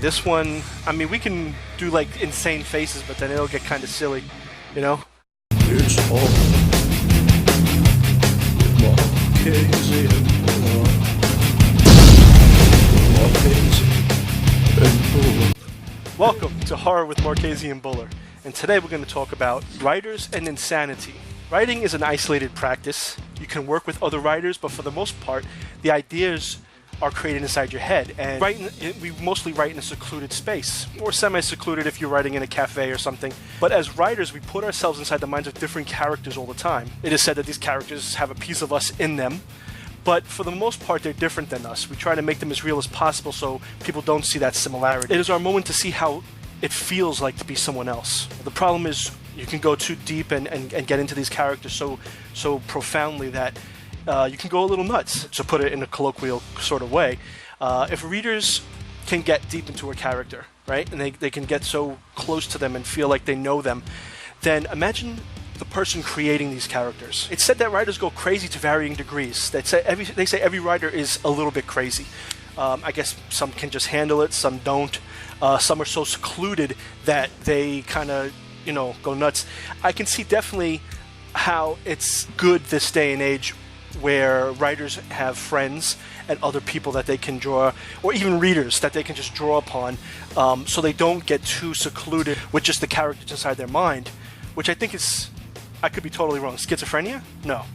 This one, I mean, we can do like insane faces, but then it'll get kind of silly, you know? It's all with Marquez and Buller. Marquez and Buller. Welcome to Horror with Marchese and Buller, and today we're going to talk about writers and insanity. Writing is an isolated practice. You can work with other writers, but for the most part, the ideas are created inside your head. And we mostly write in a secluded space, or semi-secluded if you're writing in a cafe or something. But as writers, we put ourselves inside the minds of different characters all the time. It is said that these characters have a piece of us in them, but for the most part, they're different than us. We try to make them as real as possible so people don't see that similarity. It is our moment to see how it feels like to be someone else. The problem is you can go too deep and get into these characters so profoundly that you can go a little nuts, to put it in a colloquial sort of way. If readers can get deep into a character, right, and they can get so close to them and feel like they know them, then imagine the person creating these characters. It's said that writers go crazy to varying degrees. They say every writer is a little bit crazy. I guess some can just handle it, some don't. Some are so secluded that they kind of, go nuts. I can see definitely how it's good this day and age where writers have friends and other people that they can draw, or even readers that they can just draw upon, so they don't get too secluded with just the characters inside their mind, which I think is, I could be totally wrong. Schizophrenia? No.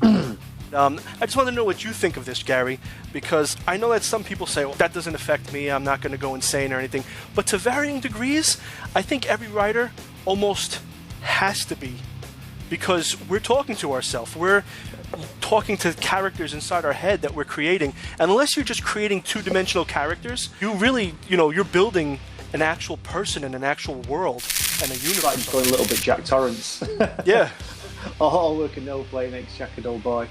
I just want to know what you think of this, Gary, because I know that some people say, well, that doesn't affect me, I'm not going to go insane or anything, but to varying degrees, I think every writer almost has to be, because we're talking to ourselves, we're talking to characters inside our head that we're creating, and unless you're just creating two-dimensional characters, you really, you're building an actual person in an actual world and a universe. Like going a little bit Jack Torrance. Yeah. All work and no play makes Jack a dull boy.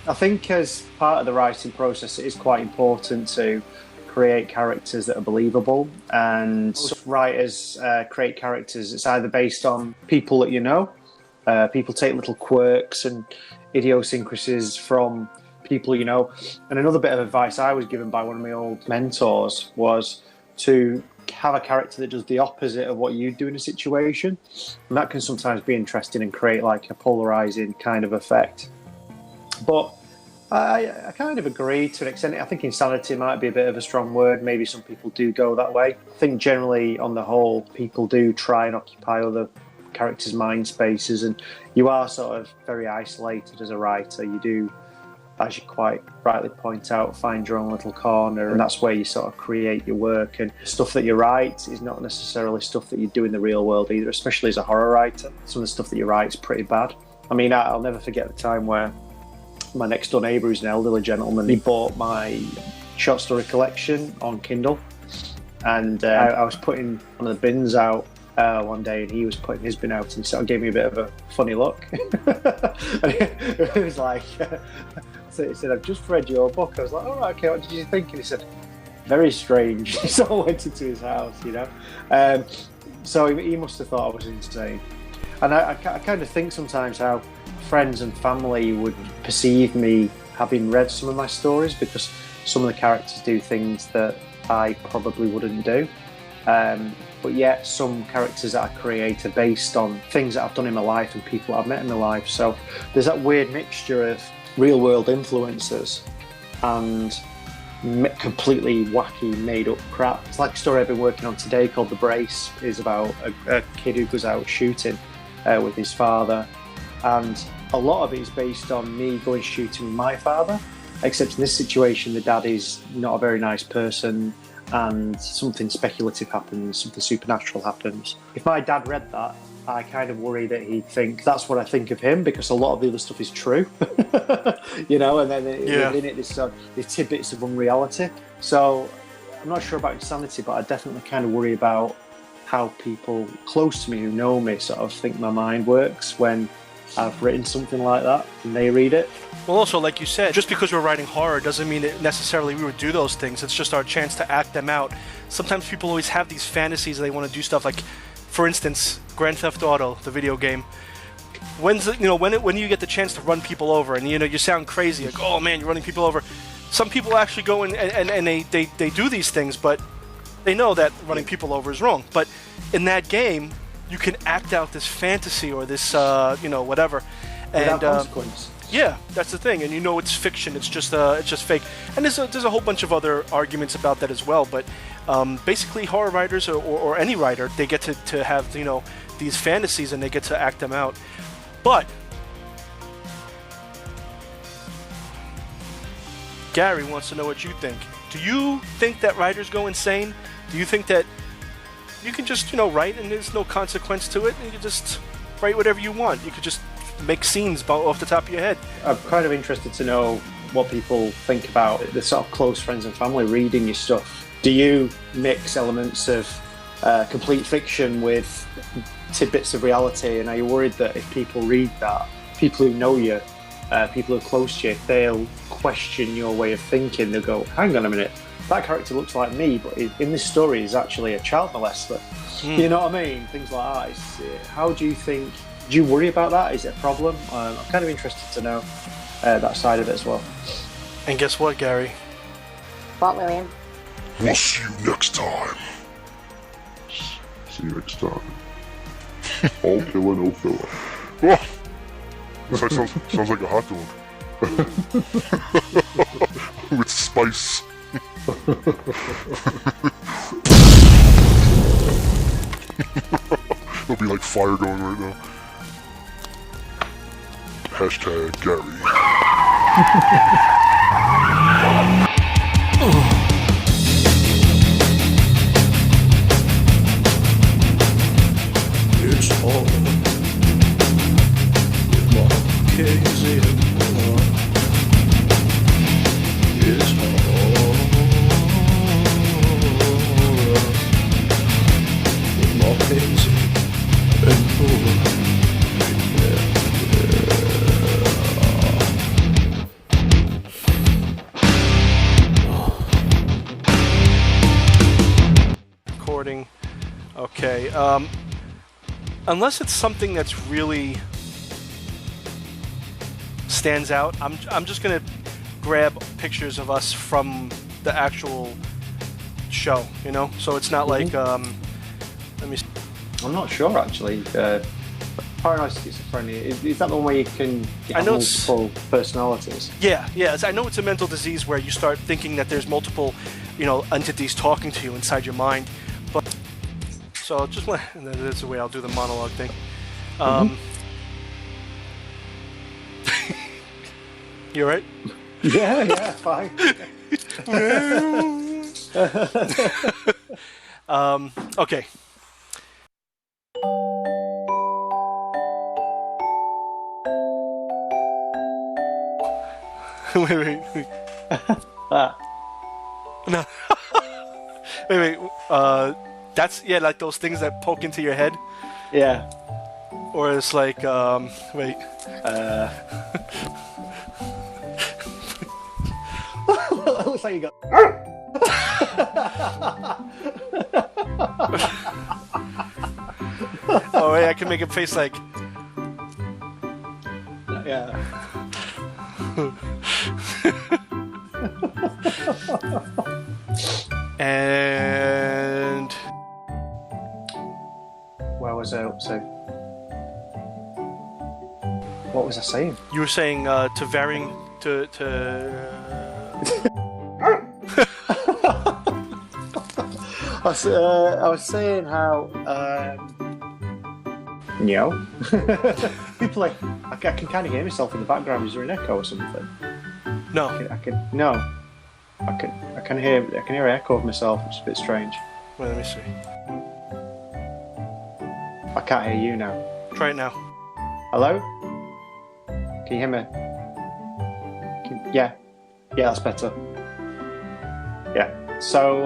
I think as part of the writing process, it is quite important to create characters that are believable, and most writers create characters. It's either based on people that you know, people take little quirks and idiosyncrasies from people you know. And another bit of advice I was given by one of my old mentors was to have a character that does the opposite of what you do in a situation, and that can sometimes be interesting and create like a polarizing kind of effect. But I kind of agree to an extent. I think insanity might be a bit of a strong word. Maybe some people do go that way. I think generally, on the whole, people do try and occupy other characters' mind spaces, and you are sort of very isolated as a writer. You do, as you quite rightly point out, find your own little corner, and that's where you sort of create your work. And stuff that you write is not necessarily stuff that you do in the real world either, especially as a horror writer. Some of the stuff that you write is pretty bad. I mean, I'll never forget the time where my next door neighbour, who's an elderly gentleman, he bought my short story collection on Kindle, and I was putting one of the bins out one day, and he was putting his bin out, and he sort of gave me a bit of a funny look. And it was like, so he said, "I've just read your book." I was like, "Oh, okay, what did you think?" And he said, "Very strange." So I went into his house, so he must have thought I was insane. And I kind of think sometimes how friends and family would perceive me having read some of my stories, because some of the characters do things that I probably wouldn't do. But yet some characters that I create are based on things that I've done in my life and people I've met in my life. So there's that weird mixture of real world influences and completely wacky made up crap. It's like a story I've been working on today called The Brace. Is about a kid who goes out shooting with his father, and a lot of it is based on me going shooting with my father, except in this situation the dad is not a very nice person, and something speculative happens, something supernatural happens. If my dad read that, I kind of worry that he'd think that's what I think of him, because a lot of the other stuff is true. And then within it there's tidbits of unreality. So I'm not sure about insanity, but I definitely kind of worry about how people close to me who know me sort of think my mind works when I've written something like that and they read it. Well, also, like you said, just because we're writing horror doesn't mean that necessarily we would do those things. It's just our chance to act them out. Sometimes people always have these fantasies and they want to do stuff like, for instance, Grand Theft Auto, the video game. When you get the chance to run people over, and you sound crazy, like, oh man, you're running people over. Some people actually go and they do these things, but They know that running people over is wrong, but in that game, you can act out this fantasy or this, whatever. Without consequence. Yeah, that's the thing, and you know it's fiction. It's just fake. And there's a whole bunch of other arguments about that as well. But basically, horror writers or any writer, they get to have these fantasies and they get to act them out. But Gary wants to know what you think. Do you think that writers go insane? Do you think that you can just write and there's no consequence to it, and you can just write whatever you want? You could just make scenes off the top of your head. I'm kind of interested to know what people think about the sort of close friends and family reading your stuff. Do you mix elements of complete fiction with tidbits of reality, and are you worried that if people read that, people who know you, people who are close to you, they'll question your way of thinking? They'll go, hang on a minute, that character looks like me, but in this story he's actually a child molester. You know what I mean? Things like that. How do you think... Do you worry about that? Is it a problem? I'm kind of interested to know that side of it as well. And guess what, Gary? What, William? We'll see you next time. See you next time. All killer, no filler. Oh, this sounds like a hot dog. With spice. There'll be like fire going right now. Hashtag Gary. It's all with Marquez and Buller. It's all with Marquez and Buller. Recording. Okay. Unless it's something that's really stands out, I'm just gonna grab pictures of us from the actual show. So it's not like let me. I'm not sure actually. Paranoid schizophrenia, is that the one where you can have multiple personalities? Yeah. I know it's a mental disease where you start thinking that there's multiple, entities talking to you inside your mind. But so just that's the way I'll do the monologue thing. You alright? Yeah, fine. Okay. wait. No. wait. That's like those things that poke into your head. Yeah. Or it's like, wait. It looks like you got. Oh, wait, I can make a face like. Yeah. And where was I up to? What was I saying? You were saying to varying to. I was saying how people like I can kind of hear myself in the background. Is there an echo or something? No. I can hear an echo of myself, which is a bit strange. Wait, let me see. I can't hear you now. Try it now. Hello? Can you hear me? Yeah, that's better. Yeah. So